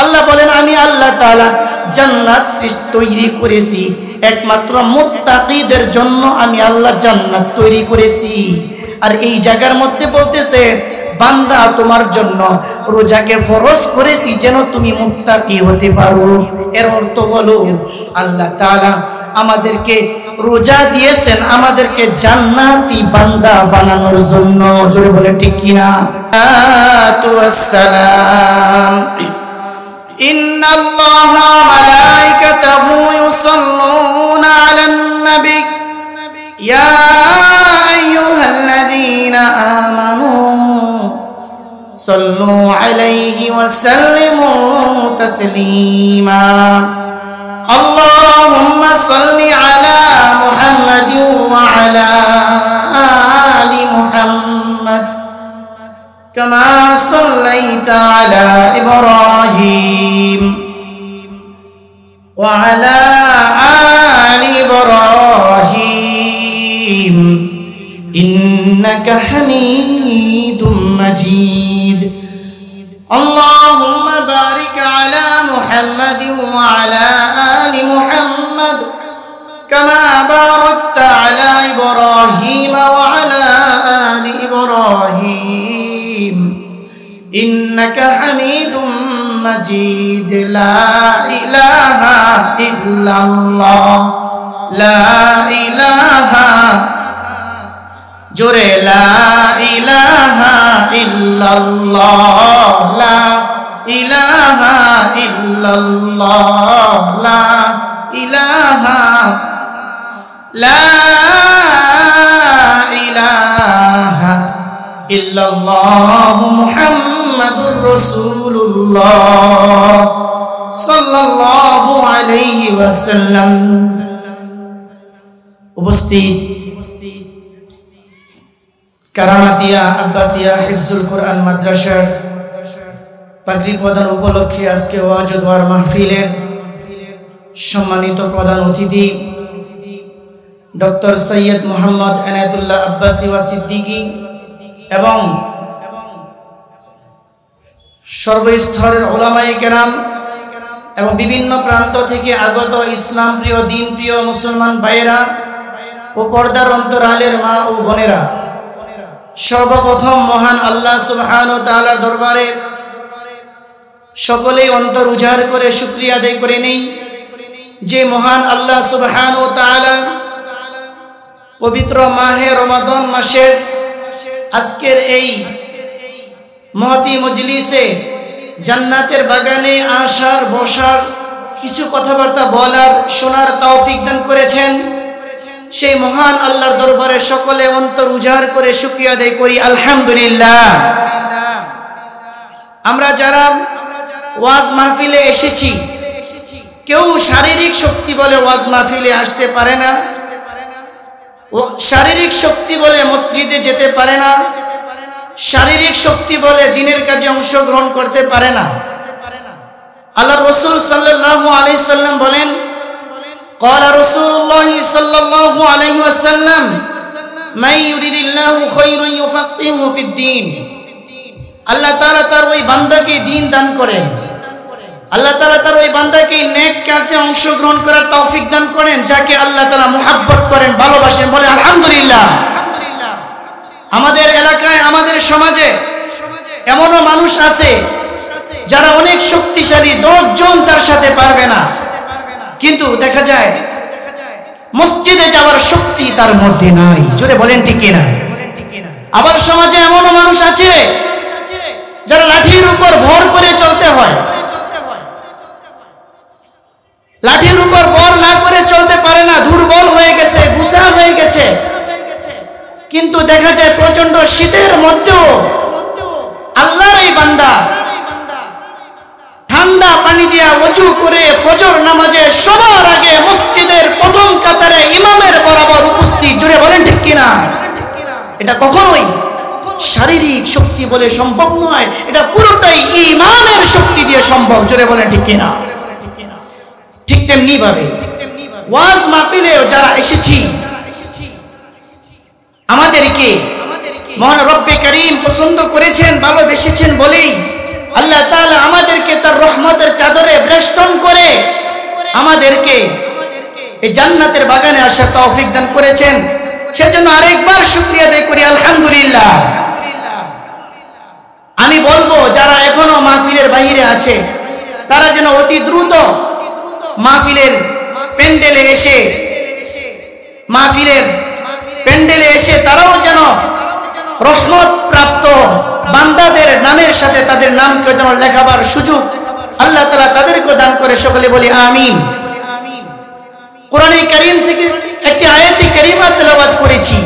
আল্লাহ বলেন আমি আল্লাহ তাআলা জান্নাত সৃষ্টি তৈরি করেছি, একমাত্র মুত্তাকিদের জন্য আমি আল্লাহ জান্নাত তৈরি করেছি। আর এই জায়গার মধ্যে বলতেছে বান্দা তোমার জন্য রোজাকে ফরজ করেছি যেন তুমি মুত্তাকি হতে পারো। এর অর্থ হলো আল্লাহ তাআলা আমাদেরকে রোজা দিয়েছেন আমাদেরকে জান্নাতি বান্দা বানানোর জন্য। জোরে বলে ঠিক কিনা? আসসালাম ইন্নাল্লাহা ওয়া মালাইকাতাহু ইউসাল্লুনা আলান নবী ইয়া আইয়ুহাল্লাযীনা আমানু সাল্লু আলাইহি ওয়া সাল্লিমু তাসলিমা। আল্লাহুম্মা সাল্লি আলা মুহাম্মাদিন ওয়া আলা আলি মুহাম্মাদ কামা সাল্লাইতা আলা ইব্রাহিম ওয়া আলা আলি ইব্রাহিম ইন্নাকা হামিদুম মাজিদ। আল্লাহুম্মা বারিক আলা মুহাম্মাদিন ওয়া আলা আলি মুহাম্মাদ কামা বারাকতা আলা ইব্রাহিম ওয়া আলা আলি ইব্রাহিম ইন্নাকা হামিদুম মাজিদ। লা ইলাহা ইল্লাল্লাহ লা ইলাহা জোরে লা ইলাহা ইল্লাল্লাহ লা ইলাহা ইল্লাল্লাহ লা ইলাহা ইল্লাল্লাহ মুহাম্মাদুর রাসূলুল্লাহ সাল্লাল্লাহু আলাইহি ওয়াসাল্লাম। উপস্থিত কারামাতিয়া আব্বাসিয়া হিফজুল কোরআন মাদ্রাসার পাগড়ি প্রদান উপলক্ষে আজকে ওয়াজ ও দোয়ার মাহফিলের সম্মানিত প্রধান অতিথি ডক্টর সৈয়দ মোহাম্মদ এনায়েতুল্লাহ আব্বাসি ওয়া সিদ্দিকী এবং সর্বস্তরের উলামায়ে কেরাম এবং বিভিন্ন প্রান্ত থেকে আগত ইসলাম প্রিয় দিন প্রিয় মুসলমান ভাইয়েরা ও পর্দার অন্তরালের মা ও বোনেরা, সর্বপ্রথম মহান আল্লাহ সুবহানাহু ওয়া তাআলার দরবারে সকলেই অন্তর উজাড় করে শুকরিয়া আদায় করে নেই যে মহান আল্লাহ সুবহানাহু ওয়া তাআলা পবিত্র মাহে রমাদান মাসের আজকের এই মহতি মজলিসে জান্নাতের বাগানে আসার বসার কিছু কথাবার্তা বলার শোনার তৌফিক দান করেছেন। সেই মহান আল্লাহর দরবারে সকলে অন্তর উজাড় করে শুকরিয়া আদায় করি আলহামদুলিল্লাহ। আমরা যারা ওয়াজ মাহফিলে এসেছি কেউ শারীরিক শক্তি বলে ওয়াজ মাহফিলে আসতে পারে না, ও শারীরিক শক্তি বলে মসজিদে যেতে পারে না, শারীরিক শক্তি বলে দিনের কাজে অংশগ্রহণ করতে পারে না। আল্লাহর রাসূল সাল্লাল্লাহু আলাইহি সাল্লাম বলেন قال رسول الله صلى الله عليه وسلم من يريد الله خيرا يفقهه في الدين। আল্লাহ তাআলা তার ওই বান্দাকে দ্বীন দান করেন, আল্লাহ তাআলা তার ওই বান্দাকে নেক কাজে অংশগ্রহণ করার তৌফিক দান করেন যাকে আল্লাহ তাআলা মুহাব্বত করেন, ভালোবাসেন। বলে আলহামদুলিল্লাহ। আমাদের এলাকায় আমাদের সমাজে এমনও মানুষ আছে যারা অনেক শক্তিশালী, 10 জন তার সাথে পারবে না, কিন্তু দেখা যায় মসজিদে যাওয়ার শক্তি তার মধ্যে নাই। জোরে বলেন ঠিক কিনা? আবার সমাজে এমনও মানুষ আছে যারা লাঠির উপর ভর করে চলতে হয়, লাঠির উপর ভর না করে চলতে পারে না, দুর্বল হয়ে গেছে, গুছা হয়ে গেছে, কিন্তু দেখা যায় প্রচন্ড শীতের মধ্যেও আল্লাহর এই বান্দা ঠান্ডা পানি দিয়া ওযু করে ফজর নামাজে সবার আগে মসজিদের প্রথম কাতারে ইমামের বরাবর উপস্থিত। জোরে বলেন ঠিক কিনা? এটা কখনোই শারীরিক শক্তি বলে সম্ভব নয়, এটা পুরোটাই ঈমানের শক্তি দিয়ে সম্ভব। জোরে বলেন ঠিক কিনা? ঠিক তেমনি ভাবে ওয়াজ মাহফিলে যারা এসেছি আমাদেরকে মহান রব্বে কারীম পছন্দ করেছেন, ভালোবেসেছেন বলেই আল্লাহ তাআলা আমাদেরকে তার রহমতের বেষ্টন করে আমাদেরকে এই জান্নাতের বাগানে আসার তৌফিক দান করেছেন। সেজন্য আরেকবার শুকরিয়া আদায় করি আলহামদুলিল্লাহ। আমি বলবো যারা এখনো মাহফিলের বাইরে আছে তারা যেন অতি দ্রুত মাহফিলের প্যান্ডেলে এসে তারাও যেন রহমত প্রাপ্ত বান্দাদের নামের সাথে তাদের নামকে যেন লেখাবার সুযোগ আল্লাহ তাআলা তাদেরকে দান করে, সকলে বলি আমিন। কোরআনে কারীম থেকে একটি আয়াতে কারিমা তেলাওয়াত করেছি,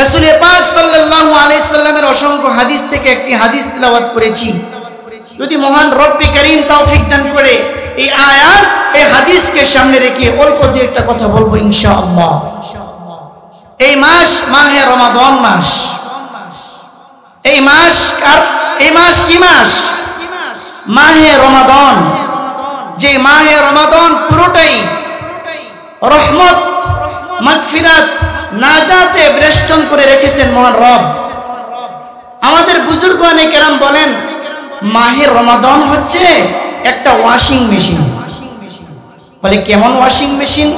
রাসূল পাক সাল্লাল্লাহু আলাইহি সাল্লামের অসংখ্য হাদিস থেকে একটি হাদিস তেলাওয়াত করেছি। যদি মহান রব্বে কারীম তৌফিক দান করে এই আয়াত এই হাদিসকে সামনে রেখে অল্প দুই একটা কথা বলবো ইনশাআল্লাহ। এই মাস মাহে রমাদান মাস। এই মাস কি মাস? মাহে রমাদান। যে মাহে রমাদান পুরোটাই রহমত, মাগফিরাত, নাজাতে বেষ্টন করে রেখেছেন মহান রব। আমাদের বুজুর্গানে কেরাম বলেন মাহে রমাদান হচ্ছে একটা ওয়াশিং মেশিন। বলে কেমন ওয়াশিং মেশিন?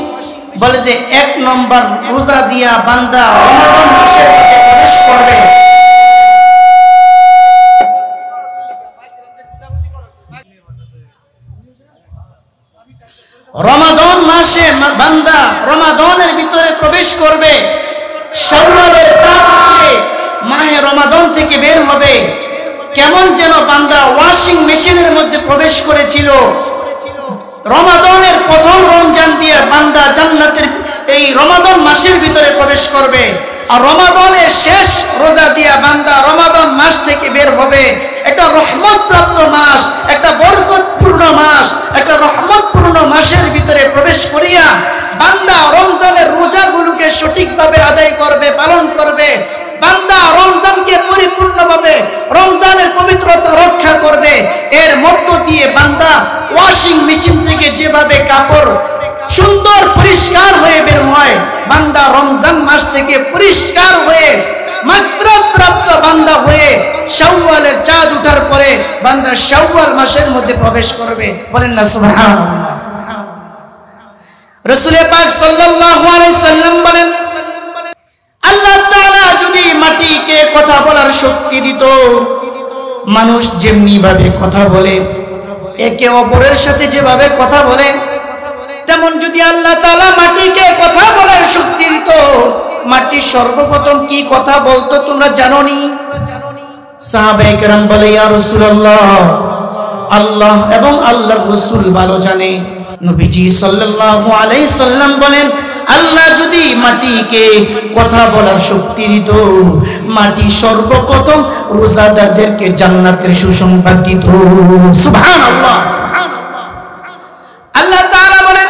বলে যে 1 নম্বর রোজা দিয়া বান্দা রমাদান মাসের মধ্যে প্রবেশ করবে, রমাদান মাসে বান্দা রমাদানের ভিতরে প্রবেশ করবে, শাওয়ালের চাঁদ উঠে মাহে রমাদান থেকে বের হবে, কেমন যেন বান্দা ওয়াশিং মেশিনের মধ্যে প্রবেশ করেছিল। রমাদানের প্রথম রমজান দিয়ে বান্দা জান্নাতের এই রমাদান মাসের ভিতরে প্রবেশ করবে, আর রমাদানের শেষ রোজা দিয়া বান্দা রমাদান মাস থেকে বের হবে। একটা রহমত প্রাপ্ত মাস, একটা বরকতপূর্ণ মাস, একটা রহমতপূর্ণ মাসের ভিতরে প্রবেশ করিয়া বান্দা রমজানের রোজাগুলোকে সঠিকভাবে আদায় করবে, পালন করবে। বান্দা রমজানকে পরিপূর্ণভাবে রমজানের পবিত্রতা রক্ষা করবে। এর মধ্য দিয়ে বান্দা ওয়াশিং মেশিন থেকে যেভাবে কাপড় সুন্দর পরিষ্কার হয়ে বের হয়, বান্দা রমজান মাস থেকে পরিষ্কার হয়ে মাগফিরাত প্রাপ্ত বান্দা হয়ে শাওয়ালের চাঁদ ওঠার পরে বান্দা শাওয়াল মাসের মধ্যে প্রবেশ করবে। বলেন না সুবহানাল্লাহ। রাসূল পাক সাল্লাল্লাহু আলাইহি সাল্লাম বলেন আল্লাহ তাআলা যদি মাটিকে কথা বলার শক্তি দিত, মানুষ যেমনি ভাবে কথা বলে, একে অপরের সাথে যেভাবে কথা বলে, তেমন যদি আল্লাহ তাআলা মাটিকে কথা বলার শক্তি দিত, মাটি সর্বপ্রথম কি কথা বলতো তোমরা জানোনি? সাহাবায়ে কেরাম বলে ইয়া রাসূলুল্লাহ, আল্লাহ এবং আল্লাহর রাসূল ভালো জানে। নবীজি সাল্লাল্লাহু আলাইহি সাল্লাম বলেন আল্লাহ যদি মাটিকে কথা বলার শক্তি দিত, মাটি সর্বপ্রথম রোজাদারদেরকে জান্নাতের সুসংবাদ দিত। সুবহানাল্লাহ। আল্লাহ তাআলা বলেন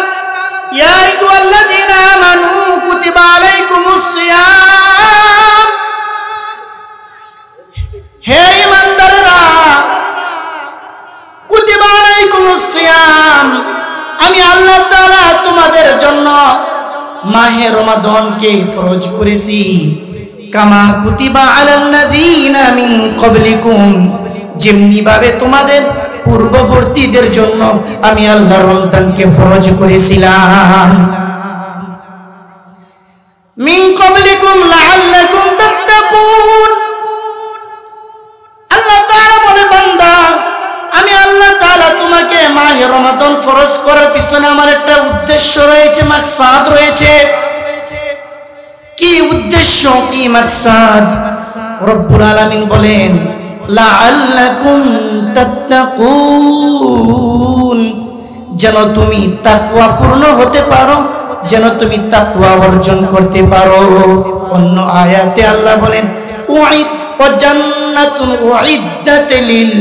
ইয়া আইয়ুহাল্লাযীনা আমানু কুতিবা আলাইকুমুস সিয়াম, হে ঈমানদাররা, কুতিবা আলাইকুমুস সিয়াম, আমি আল্লাহ তাআলা তোমাদের জন্য মাহে রমাদানকে ফরজ করেছি। কামা কুতিবা আলাল্লাযীনা মিন ক্বাবলিকুম, যেমনি ভাবে তোমাদের পূর্ববর্তীদের জন্য আমি আল্লাহ রমজানকে ফরজ করেছিলাম। মিন ক্বাবলিকুম লাআল্লাকুম তাত্তাকুন, আল্লাহ তাআলা বলে বান্দা আমি আল্লাহ তাআলা তোমাকে মাহে রমাদান ফরজ করার পিছনে আমার একটা উদ্দেশ্য রয়েছে, মাকসাদ রয়েছে। কি উদ্দেশ্য, কি মাকসাদ? রব্বুল আলামিন বলেন লাআল্লাকুম তাত্তাকুন, যেন তুমি তাকওয়া পূর্ণ হতে পারো, যেন তুমি তাকওয়া অর্জন করতে পারো। অন্য আয়াতে আল্লাহ বলেন উইদ ওয়া জান্নাতুন উইদ্দাত লিল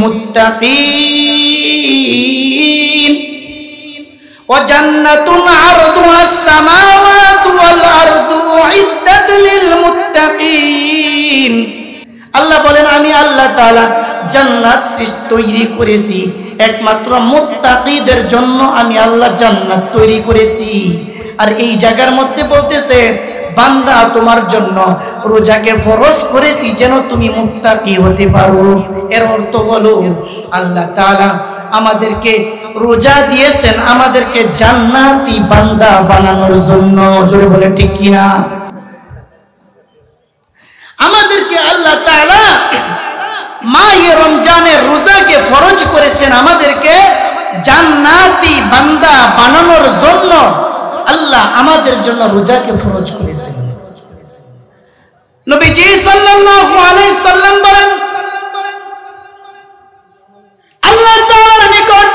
মুত্তাকিন ওয়া জান্নাতুন আরদুহাস সামাওয়াতু ওয়াল আরদু উইদ্দাত লিল মুত্তাকিন। আল্লাহ বলেন আমি আল্লাহ তাআলা জান্নাত সৃষ্টি তৈরি করেছি, একমাত্র মুত্তাকিদের জন্য আমি আল্লাহ জান্নাত তৈরি করেছি। আর এই জায়গার মধ্যে বলতেছে বান্দা তোমার জন্য রোজাকে ফরজ করেছি যেন তুমি মুত্তাকি হতে পারো। এর অর্থ হলো আল্লাহ তাআলা আমাদেরকে রোজা দিয়েছেন আমাদেরকে জান্নাতি বান্দা বানানোর জন্য। জোরে বলে ঠিক কিনা? আমাদেরকে আল্লাহ তাআলা মাহে রমজানের রোজাকে ফরজ করেছেন আমাদেরকে জান্নাতি বান্দা বানানোর জন্য। আল্লাহ আমাদের জন্য রোজাকে ফরজ করেছেন। নবীজি সাল্লাল্লাহু আলাইহি সাল্লাম বলেন, আল্লাহ তাআলার নিকট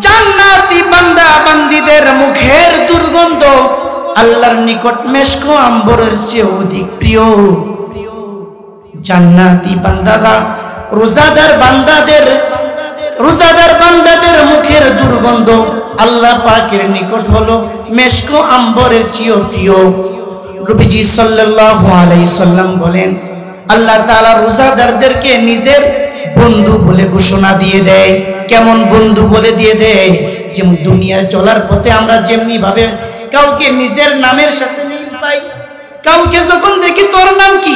জান্নাতি বান্দা বান্দীদের মুখের দুর্গন্ধ আল্লাহর নিকট মেশক আম্বরের চেয়ে অধিক প্রিয়। জান্নাতি বান্দারা রোজাদার বান্দাদের মুখের দুর্গন্ধ আল্লাহ পাকের নিকট হলো মেশক আম্বরের চেয়ে প্রিয়। নবীজি সাল্লাল্লাহু আলাইহি সাল্লাম বলেন, আল্লাহ তাআলা রোজাদারদেরকে নিজের বন্ধু বলে ঘোষণা দিয়ে দেয়। কেমন বন্ধু বলে দিয়ে দেয়? যেমন দুনিয়ার চলার পথে আমরা যেমনি ভাবে কাউকে নিজের নামের সাথে মিল পাই। কাউকে যখন দেখি তোর নাম কি,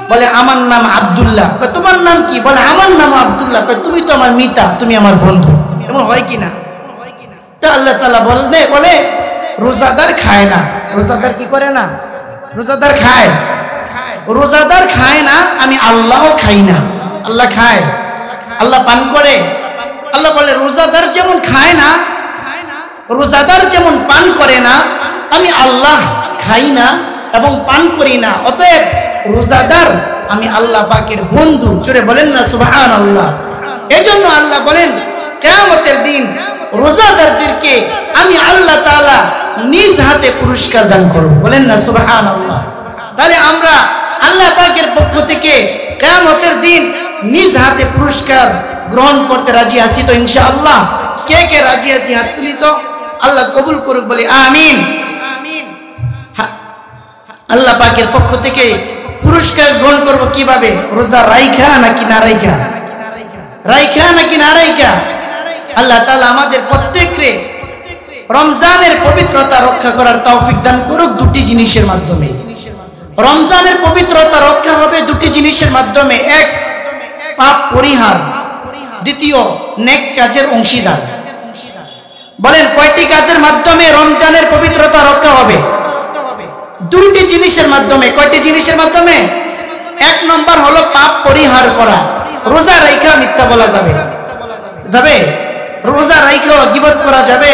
বলে আমার নাম আব্দুল্লাহ। তোমার নাম কি? বলে আমার নাম আব্দুল্লাহ। তুমি তো আমার মিতা, তুমি আমার বন্ধু। এমন হয় কিনা? তা আল্লাহ তাআলা বলে রোজাদার খায় না। রোজাদার কি করে না? রোজাদার খায়। রোজাদার খায় না, আমি আল্লাহও খাই না। আল্লাহ খায়, আল্লাহ পান করে। আল্লাহ বলে রোজাদার যেমন খায় না, রোজাদার যেমন পান করে না, আমি আল্লাহ খাই না এবং পান করি না। অতএব রোজাদার আমি আল্লাহ পাকের বন্ধু। জোরে বলেন না সুবহানাল্লাহ। এজন্য আল্লাহ বলেন কিয়ামতের দিন রোজাদারদেরকে আমি আল্লাহ তাআলা নিজ হাতে পুরস্কার দান করব। বলেন না সুবহানাল্লাহ। তাহলে আমরা আল্লাহ পাকের পক্ষ থেকে কিয়ামতের দিন নিজ হাতে পুরস্কার গ্রহণ করতে রাজি আছি তো ইনশাআল্লাহ? কে কে রাজি আছি হাত তুলি তো। আল্লাহ কবুল করুক, বলি আমিন। আল্লাহ পাকের পক্ষ থেকে পুরস্কার গ্রহণ করব কিভাবে? রোজা রাইখা নাকি না রাইখা? রাইখা নাকি না রাইখা? আল্লাহ তাআলা আমাদের প্রত্যেককে রমজানের পবিত্রতা রক্ষা করার তৌফিক দান করুক দুটি জিনিসের মাধ্যমে। রমজানের পবিত্রতা রক্ষা হবে দুটি জিনিসের মাধ্যমে। এক, পাপ পরিহার। দ্বিতীয়, নেক কাজের অংশীদার। বলেন কয়টি কাজের মাধ্যমে রমজানের পবিত্রতা রক্ষা হবে? দুটি জিনিসের মাধ্যমে। কয়টি জিনিসের মাধ্যমে? এক নম্বর হলো পাপ পরিহার করা। রোজা রাইখা মিথ্যা বলা যাবে? রোজা রাইখা গীবত করা যাবে?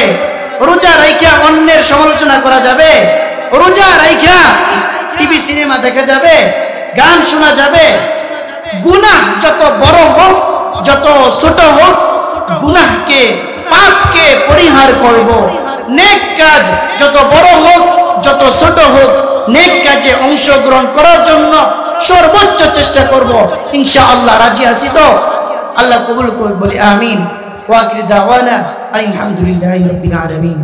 রোজা রাইখা অন্যের সমালোচনা করা যাবে? রোজা রাইখা টিভি সিনেমা দেখা যাবে? গান শোনা যাবে? গুনাহ যত বড় হোক যত ছোট হোক, গুনাহকে পাপকে পরিহার করব। নেক কাজ যত বড় হোক যত ছোট হোক, নেক কাজে অংশগ্রহণ করার জন্য সর্বোচ্চ চেষ্টা করব। ইনশাআল্লাহ রাজি আছি তো? আল্লাহ কবুল করুন, বলি আমিন। ওয়া আখিরু দাওয়ানা আলহামদুলিল্লাহি রাব্বিল আলামিন।